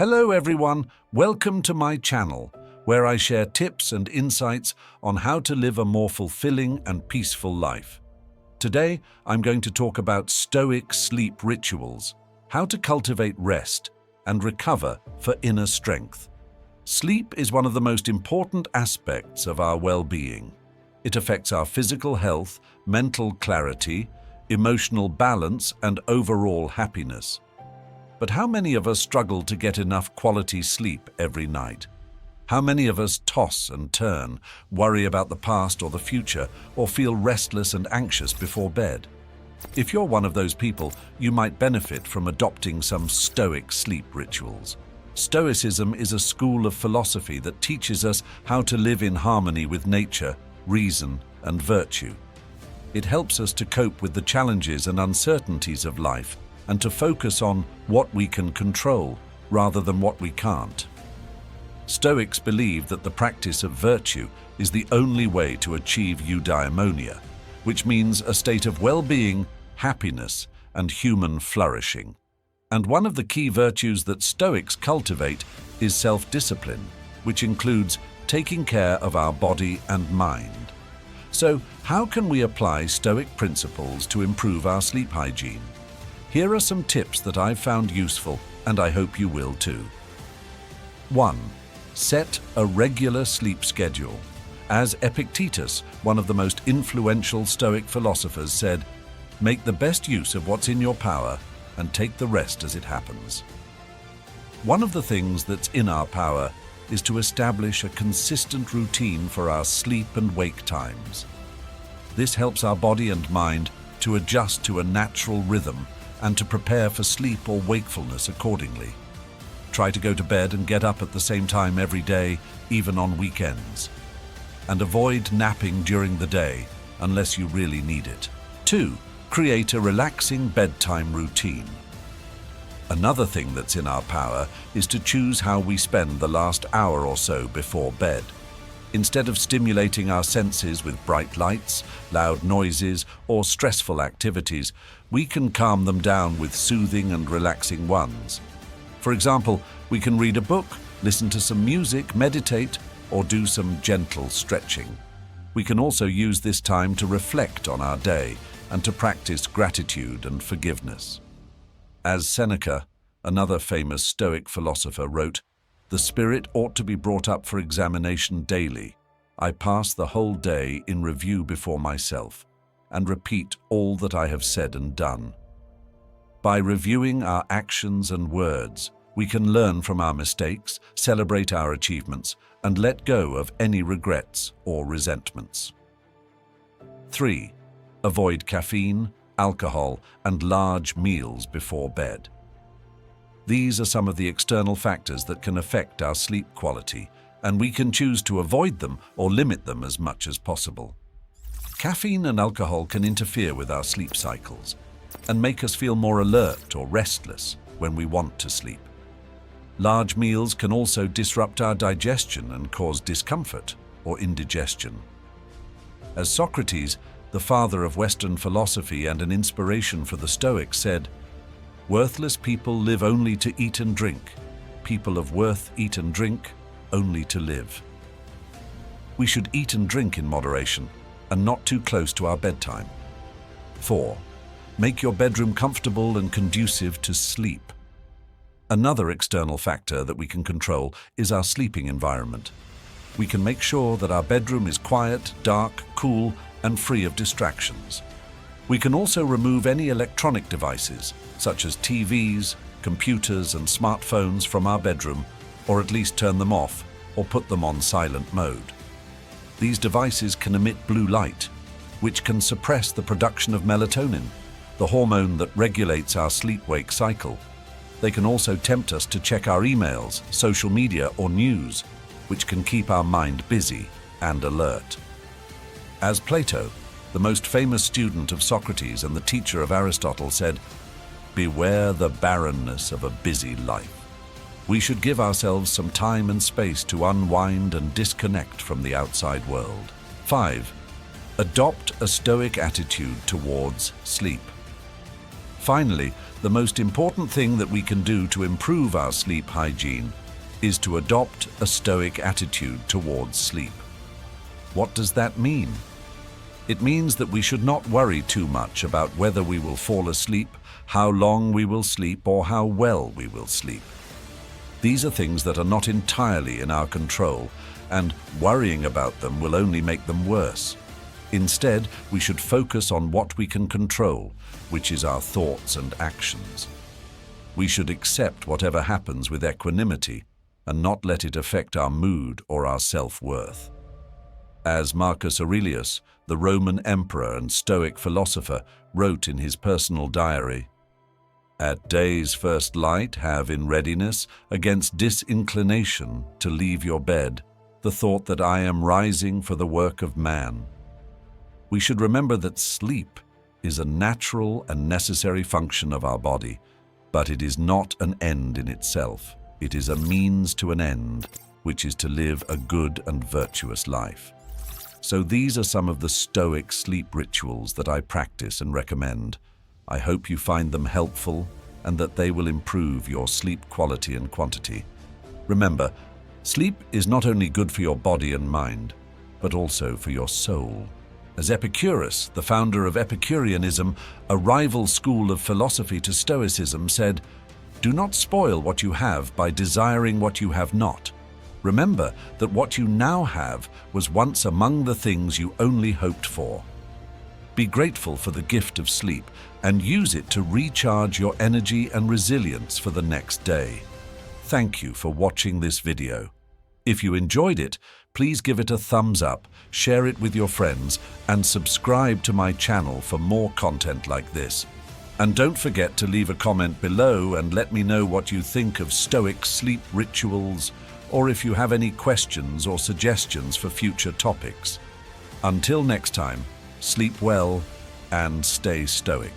Hello everyone, welcome to my channel, where I share tips and insights on how to live a more fulfilling and peaceful life. Today, I'm going to talk about Stoic sleep rituals, how to cultivate rest and recover for inner strength. Sleep is one of the most important aspects of our well-being. It affects our physical health, mental clarity, emotional balance, and overall happiness. But how many of us struggle to get enough quality sleep every night? How many of us toss and turn, worry about the past or the future, or feel restless and anxious before bed? If you're one of those people, you might benefit from adopting some Stoic sleep rituals. Stoicism is a school of philosophy that teaches us how to live in harmony with nature, reason, and virtue. It helps us to cope with the challenges and uncertainties of life and to focus on what we can control rather than what we can't. Stoics believe that the practice of virtue is the only way to achieve eudaimonia, which means a state of well-being, happiness, and human flourishing. And one of the key virtues that Stoics cultivate is self-discipline, which includes taking care of our body and mind. So, how can we apply Stoic principles to improve our sleep hygiene? Here are some tips that I've found useful, and I hope you will too. 1. Set a regular sleep schedule. As Epictetus, one of the most influential Stoic philosophers, said, "Make the best use of what's in your power and take the rest as it happens." One of the things that's in our power is to establish a consistent routine for our sleep and wake times. This helps our body and mind to adjust to a natural rhythm and to prepare for sleep or wakefulness accordingly. Try to go to bed and get up at the same time every day, even on weekends. And avoid napping during the day unless you really need it. 2. Create a relaxing bedtime routine. Another thing that's in our power is to choose how we spend the last hour or so before bed. Instead of stimulating our senses with bright lights, loud noises, or stressful activities, we can calm them down with soothing and relaxing ones. For example, we can read a book, listen to some music, meditate, or do some gentle stretching. We can also use this time to reflect on our day and to practice gratitude and forgiveness. As Seneca, another famous Stoic philosopher, wrote, "The spirit ought to be brought up for examination daily. I pass the whole day in review before myself and repeat all that I have said and done." By reviewing our actions and words, we can learn from our mistakes, celebrate our achievements, and let go of any regrets or resentments. 3. Avoid caffeine, alcohol, and large meals before bed. These are some of the external factors that can affect our sleep quality, and we can choose to avoid them or limit them as much as possible. Caffeine and alcohol can interfere with our sleep cycles and make us feel more alert or restless when we want to sleep. Large meals can also disrupt our digestion and cause discomfort or indigestion. As Socrates, the father of Western philosophy and an inspiration for the Stoics, said, "Worthless people live only to eat and drink. People of worth eat and drink only to live." We should eat and drink in moderation and not too close to our bedtime. 4. Make your bedroom comfortable and conducive to sleep. Another external factor that we can control is our sleeping environment. We can make sure that our bedroom is quiet, dark, cool, and free of distractions. We can also remove any electronic devices, such as TVs, computers, and smartphones from our bedroom, or at least turn them off or put them on silent mode. These devices can emit blue light, which can suppress the production of melatonin, the hormone that regulates our sleep-wake cycle. They can also tempt us to check our emails, social media, or news, which can keep our mind busy and alert. As Plato, the most famous student of Socrates and the teacher of Aristotle, said, "Beware the barrenness of a busy life." We should give ourselves some time and space to unwind and disconnect from the outside world. 5. Adopt a Stoic attitude towards sleep. Finally, the most important thing that we can do to improve our sleep hygiene is to adopt a Stoic attitude towards sleep. What does that mean? It means that we should not worry too much about whether we will fall asleep, how long we will sleep, or how well we will sleep. These are things that are not entirely in our control, and worrying about them will only make them worse. Instead, we should focus on what we can control, which is our thoughts and actions. We should accept whatever happens with equanimity and not let it affect our mood or our self-worth. As Marcus Aurelius, the Roman emperor and Stoic philosopher, wrote in his personal diary, "At day's first light have in readiness against disinclination to leave your bed the thought that I am rising for the work of man." We should remember that sleep is a natural and necessary function of our body, but it is not an end in itself. It is a means to an end, which is to live a good and virtuous life. So these are some of the Stoic sleep rituals that I practice and recommend. I hope you find them helpful and that they will improve your sleep quality and quantity. Remember, sleep is not only good for your body and mind, but also for your soul. As Epicurus, the founder of Epicureanism, a rival school of philosophy to Stoicism, said, "Do not spoil what you have by desiring what you have not. Remember that what you now have was once among the things you only hoped for." Be grateful for the gift of sleep and use it to recharge your energy and resilience for the next day. Thank you for watching this video. If you enjoyed it, please give it a thumbs up, share it with your friends, and subscribe to my channel for more content like this. And don't forget to leave a comment below and let me know what you think of Stoic sleep rituals, or if you have any questions or suggestions for future topics. Until next time, sleep well and stay Stoic.